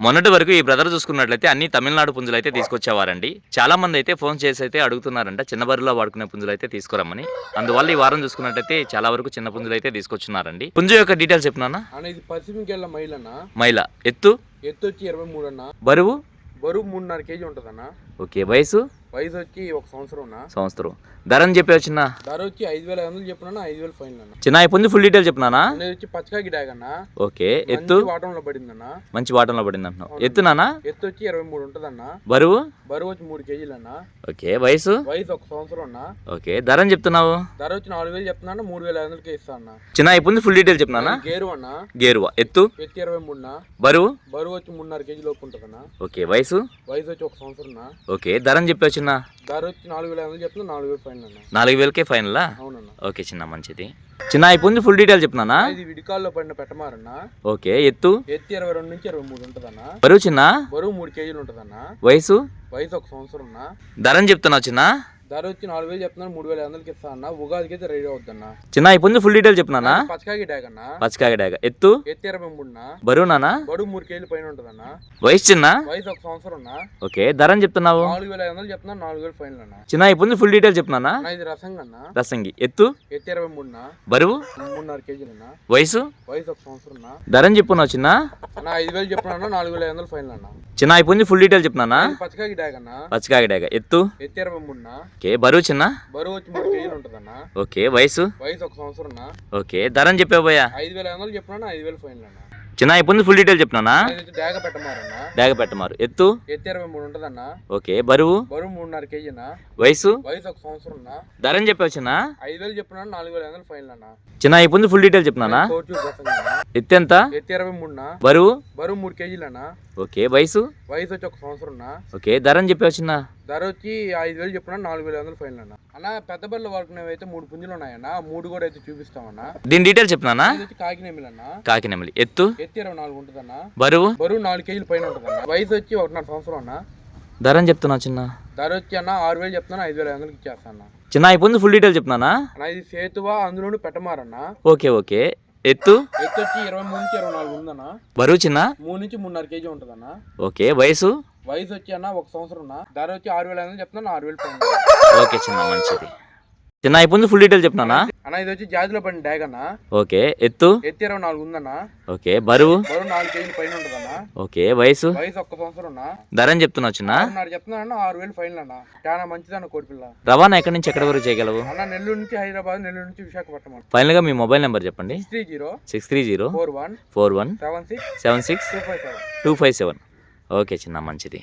మొన్నటి వరకు ఈ బ్రదర్ చూసుకున్నట్లయితే అన్ని తమిళనాడు పుంజులు అయితే తీసుకొచ్చేవారండి. చాలా మంది అయితే ఫోన్ చేసి అయితే అడుగుతున్నారంట చిన్న బరిలో వాడుకునే పుంజులు అయితే తీసుకురమ్మని. అందువల్ల ఈ వారం చూసుకున్నట్లయితే చాలా వరకు చిన్న పుంజులు అయితే తీసుకొచ్చున్నారండి. పుంజు యొక్క డీటెయిల్స్ చెప్పినా ఇది పశ్చిమకెళ్ళ మైల ఎత్తు వచ్చి 23 అన్న. బరువు 3.5 kg ఉంటదన్న. ఓకే. వయసు వచ్చి 1 సంవత్సరం. ధరని చెప్పి వచ్చిన ధర వచ్చి 5,500 చెప్పినా 5,000 ఫైనల్ అన్న. చిన్న పుంజు ఫుల్ డీటెయిల్ చెప్పినా వచ్చి పచ్చకాకి డాగ్ అన్న. ఓకే. ఎత్తు వాటంలో పడిందన్న. మంచి వాటంలో పడింది అంటున్నావు. ఎత్తు నానా ఎత్తు వచ్చి 23 ఉంటదన్న. బరువు వచ్చి 3 kg అన్న. ఓకే. వయసు 1 సంవత్సరం అన్న. ఓకే. ధరని చెప్తున్నావు. ధర వచ్చి 4,000 చెప్తున్నా 3,500కి ఇస్తా అన్న. చిన్న పుంజు ఫుల్ డీటెయిల్ చెప్పినా గేరు అన్న. గేరువా. ఎత్తు 23 అన్న. బరువు వచ్చి 3.5 kg లోపు ఉంటదన్న. ఓకే. వయసు వచ్చి 1 సంవత్సరం అన్న. ఓకే. ధరని చెప్పి వచ్చిన ధర వచ్చి 4,500 చెప్తున్నా 4,000 ఫైనల్ అన్న. 4,000కే ఫైనల్. అవునన్న. ఓకే చిన్న మంచిది. చిన్న ఈ పుంజు ఫుల్ డీటెయిల్ చెప్పినా. ఇది విడికాల్లో పడిన పెట్టమారన్న. ఓకే. ఎత్తు 22 నుంచి 23 ఉంటదన్న. బరువు చిన్న 3 kg ఉంటదన్న. వయసు 1 సంవత్సరం అన్న. ధరని చెప్తున్నావు చిన్న. ధర వచ్చి 4,000 చెప్తున్నాను 3,500కి ఇస్తా అన్న. ఉగాదికి అయితే రెడీ అవుద్దన్న. చిన్న ఈ పుంజు ఫుల్ డీటెయిల్ చెప్పినా. పచ్చకాకి డాగ్ అన్న. పచ్చకాకి డాగ్. ఎత్తు 23 అన్న. బరువు నానా 3 kg పైన ఉంటదన్న. వయసు చిన్న 1 సంవత్సరం అన్న. ఓకే. ధరని చెప్తున్నావు. 4,500 చెప్తున్నాను 4,000 ఫైనల్ అన్న. చిన్న ఈ పుంజు ఫుల్ డీటెయిల్ చెప్పినా. ఇది రసంగి అన్న. రసంగి. ఎత్తు 23 అన్న. బరువు 3.5 kg అన్న. వయసు 1 సంవత్సరం అన్న. ధరని చెప్పున్నావు చిన్న. 5,000 చెప్తున్నా 4,500 ఫైనల్ అన్న. చిన్న ఈ పుంజు ఫుల్ డీటెయిల్ చెప్పినా. పచ్చకాకి డాగ్ అన్న. పచ్చకాకి డాగ్. ఎత్తు 23 అన్న. ఓకే. బరువు చిన్న వచ్చి 3 kg ఉంటదన్న. ఓకే. వయసు 1 సంవత్సరం అన్న. ఓకే. ధరని చెప్పావు భయ్యా. 5,500 చెప్తున్నా 5,000 ఫైనల్ అన్న. చిన్న ఈ పుంజు ఫుల్ డీటెయిల్ చెప్పినా. డాగ పెట్టమారన్న. డాగ పెట్టమారు. ఎత్తు 23 ఉంటదన్న. ఓకే. బరువు 3.5 kg అన్న. వయసు 1 సంవత్సరం అన్న. ధరని చెప్పావు చిన్న. 5,000 చెప్తున్నా 4,500 ఫైనల్ అన్న. చిన్న ఈ పుంజు ఫుల్ డీటెయిల్ చెప్పినా. ఎత్తు ఎంత? 23 అన్న. బరువు 3 kg అన్న. ఓకే. వయసు వచ్చి 1 సంవత్సరం అన్న. ఓకే. ధరని చెప్పావు చిన్న. ధర వచ్చి 5,000 చెప్తున్నా 4,500 ఫైనల్ అన్న. అన్న పెద్ద బర్రెలు వాడుకునేవి అయితే 3 పుంజులు ఉన్నాయన్న. 3 కూడా అయితే చూపిస్తామన్న. దీని డీటెయిల్ చెప్పినా. ఇది వచ్చి కాకినెమిలి అన్న. కాకినెమిలి. ఎత్తు 24 ఉంటదన్న. బరువు 4 kg పైన ఉంటదన్న. వయసు వచ్చి 1.5 సంవత్సరం అన్న. ధరని చెప్తున్నావు చిన్న. ధర వచ్చి అన్న 6,000 చెప్తున్నా 5,500కి ఇచ్చేస్తా అన్న. చిన్న ఈ పుంజు ఫుల్ డీటెయిల్ చెప్పినా. ఇది సేతువా అందులోనూ పెట్టమారన్న. ఓకే. ఓకే. ఎత్తు వచ్చి 23 నుంచి 24 ఉందన్న. బరువు చిన్న 3 నుంచి 3.5 kg ఉంటదన్న. ఓకే. వయసు వచ్చి అన్న 1 సంవత్సరం అన్న. ధర వచ్చి 6,500 చెప్తున్నా 6,000 ఫైనల్. ఓకే చిన్న మంచిది. చిన్న ఈ పుంజు ఫుల్ డీటెయిల్ చెప్పినా. అన్న ఇది వచ్చి జాతిలో పడిన డాగ్ అన్న. ఓకే. ఎత్తు 24 ఉందన్న. ఓకే. బరువు 4 kg పైన ఉంటదన్న. ఓకే. వయసు 1 సంవత్సరం అన్న. ధరని చెప్తున్నావు చిన్న. చెప్తున్నా అన్న 6,000 ఫైనల్ అన్న. చాలా మంచిదన్న కోడిపిల్ల. రవాణా ఎక్కడి నుంచి ఎక్కడి వరకు చేయగలవు? అన్న నెల్లూరు నుంచి హైదరాబాద్, నెల్లూరు నుంచి విశాఖపట్నం. ఫైనల్ గా మీ మొబైల్ నెంబర్ చెప్పండి. 630 41 41 76 76 257. 257. ఓకే చిన్న మంచిది.